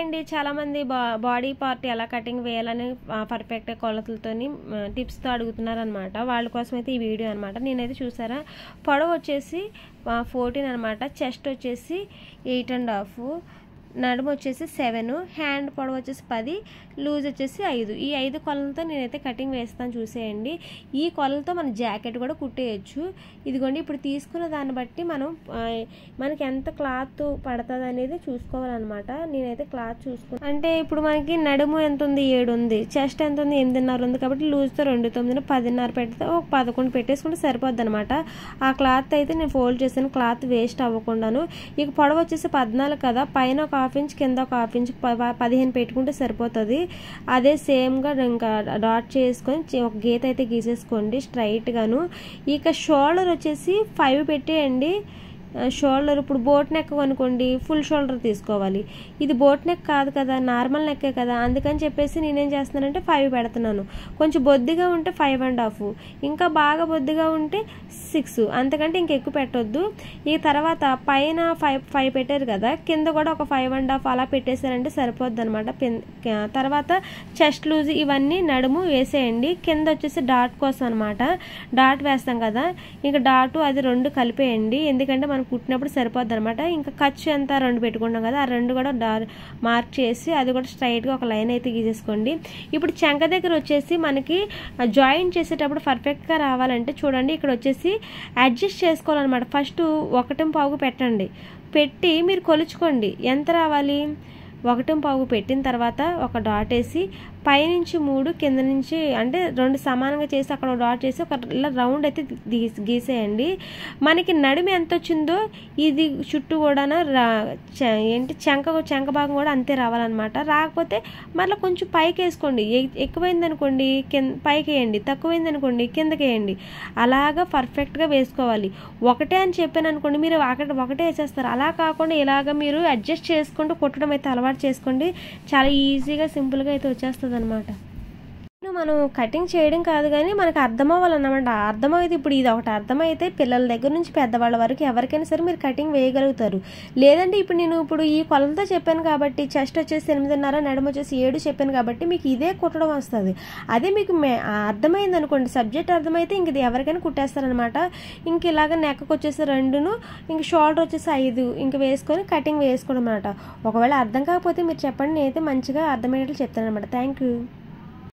అండి, చాలామంది body part ఎలా కటింగ్ వేయాలని పర్ఫెక్ట్ కొలతలతోని టిప్స్తో అడుగుతున్నారు అనమాట. వాళ్ళ కోసం అయితే ఈ వీడియో అనమాట. నేనైతే చూసారా, పొడవు వచ్చేసి 14 అనమాట, చెస్ట్ వచ్చేసి 8.5, నడుము వచ్చేసి 7, హ్యాండ్ పొడవు వచ్చేసి 10, లూజ్ వచ్చేసి 5. ఈ 5 కొలలతో నేనైతే కటింగ్ వేస్తాను, చూసేయండి. ఈ కొలలతో మన జాకెట్ కూడా కుట్టేయచ్చు. ఇదిగోండి, ఇప్పుడు తీసుకున్న దాన్ని బట్టి మనకి ఎంత క్లాత్ పడుతుంది అనేది చూసుకోవాలన్నమాట. నేనైతే క్లాత్ చూసుకున్నాను. అంటే ఇప్పుడు మనకి నడుము ఎంత ఉంది, 7 ఉంది, చెస్ట్ ఎంత ఉంది, 8.5 ఉంది. కాబట్టి లూజ్తో 2, 9, 10.5 పెడితే ఒక 11 పెట్టేసుకుంటే సరిపోద్ది అనమాట. ఆ క్లాత్ అయితే నేను ఫోల్డ్ చేశాను, క్లాత్ వేస్ట్ అవ్వకుండాను. ఇక పొడవు వచ్చేసి 14 కదా, పైన ఒక 1/2 ఇంచ్, కింద ఒక 1/2 ఇంచ్, 15 పెట్టుకుంటే సరిపోతుంది. అదే సేమ్గా ఇంకా డాట్ చేసుకొని ఒక గీత అయితే గీసేసుకోండి స్ట్రైట్గాను. ఇక షోల్డర్ వచ్చేసి 5 పెట్టేయండి. షోల్డర్ ఇప్పుడు బోట్ నెక్ అనుకోండి, ఫుల్ షోల్డర్ తీసుకోవాలి. ఇది బోట్ నెక్ కాదు కదా, నార్మల్ నెక్కే కదా, అందుకని చెప్పేసి నేనేం చేస్తున్నానంటే 5 పెడుతున్నాను. కొంచెం బొద్దిగా ఉంటే 5.5, ఇంకా బాగా బొద్దిగా ఉంటే 6, అంతకంటే ఇంకెక్కువ పెట్టొద్దు. ఈ తర్వాత పైన 5 పెట్టారు కదా, కింద కూడా ఒక 5.5 అలా పెట్టేశారంటే సరిపోద్ది అనమాట. తర్వాత చెస్ట్ లూజ్ ఇవన్నీ నడుము వేసేయండి. కింద వచ్చేసి డాట్ కోసం అనమాట, డాట్ వేస్తాం కదా, ఇంకా డాటు అది 2 కలిపేయండి. ఎందుకంటే మనం కుట్టినప్పుడు సరిపోద్ది అనమాట. ఇంకా ఖర్చు ఎంత 2 పెట్టుకుంటాం కదా, ఆ 2 కూడా మార్క్ చేసి అది కూడా స్ట్రైట్గా ఒక లైన్ అయితే గీసేసుకోండి. ఇప్పుడు చంక దగ్గర వచ్చేసి మనకి జాయింట్ చేసేటప్పుడు పర్ఫెక్ట్గా రావాలంటే చూడండి, ఇక్కడ వచ్చేసి అడ్జస్ట్ చేసుకోవాలన్నమాట. ఫస్ట్ 1.5 పెట్టండి, పెట్టి మీరు కొలుచుకోండి ఎంత రావాలి. 1.5 పెట్టిన తర్వాత ఒక డాట్ వేసి పైనుంచి 3, కింద నుంచి అంటే 2 సమానంగా చేసి అక్కడ డాట్ చేసి ఒక ఇలా రౌండ్ అయితే గీసేయండి. మనకి నడుము ఎంత వచ్చిందో ఇది చుట్టూ కూడా చంక భాగం కూడా అంతే రావాలన్నమాట. రాకపోతే మళ్ళీ కొంచెం పైకి వేసుకోండి. ఎక్కువైంది అనుకోండి పైకి వేయండి, తక్కువైంది అనుకోండి కిందకి వేయండి. అలాగా పర్ఫెక్ట్గా వేసుకోవాలి. ఒకటే అని చెప్పాను అనుకోండి, మీరు అక్కడ ఒకటే వేసేస్తారు. అలా కాకుండా ఇలాగ మీరు అడ్జస్ట్ చేసుకుంటూ కుట్టడం అయితే అలవాటు చేసుకోండి. చాలా ఈజీగా సింపుల్గా అయితే వచ్చేస్తుంది అనమాట. మనం కటింగ్ చేయడం కాదు కానీ మనకు అర్థం అవ్వాలన్నమాట. అర్థమైతే ఇప్పుడు ఇది ఒకటి అర్థమైతే పిల్లల దగ్గర నుంచి పెద్దవాళ్ళ వరకు ఎవరికైనా సరే మీరు కటింగ్ వేయగలుగుతారు. లేదంటే ఇప్పుడు ఈ కొలతతో చెప్పాను కాబట్టి చెస్ట్ వచ్చేసి 8.5, నడుము వచ్చేసి 7 చెప్పాను కాబట్టి మీకు ఇదే కుట్టడం వస్తుంది. అదే మీకు అర్థమైంది అనుకోండి, సబ్జెక్ట్ అర్థమైతే ఇంక ఇది ఎవరికైనా కుట్టేస్తారనమాట. ఇంక ఇలాగ నెక్కకు వచ్చేసి 2, ఇంక షోల్డర్ వచ్చేసి 5 ఇంక వేసుకొని కటింగ్ వేసుకోవడం అనమాట. ఒకవేళ అర్థం కాకపోతే మీరు చెప్పండి, నేనైతే మంచిగా అర్థమయ్యేట్లు చెప్తాను అనమాట. Thank you.